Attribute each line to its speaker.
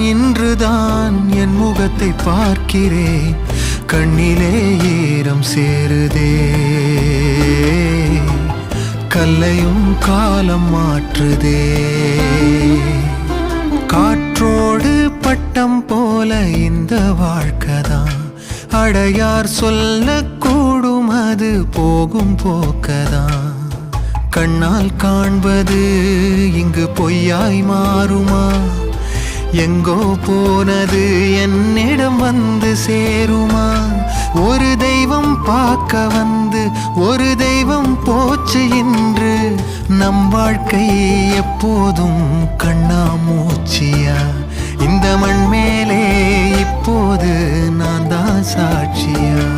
Speaker 1: இன்றுதான் என் முகத்தை பார்க்கிறேன், கண்ணிலே ஈரம் சேருதே. கல்லையும் காலம் மாற்றுதே. காற்றோடு பட்டம் போல இந்த வாழ்க்கைதான், அடையார் சொல்லக்கூடும் அது போகும் போக்கதான். கண்ணால் காண்பது இங்கு பொய்யாய் மாறுமா? எங்கோ போனது என்னிடம் வந்து சேருமா? ஒரு தெய்வம் பார்க்க வந்து ஒரு தெய்வம் போச்சு இன்று. நம் வாழ்க்கை எப்போதும் கண்ணாமூச்சியா? இந்த மண் மேலே இப்போது நான் தான் சாட்சியா?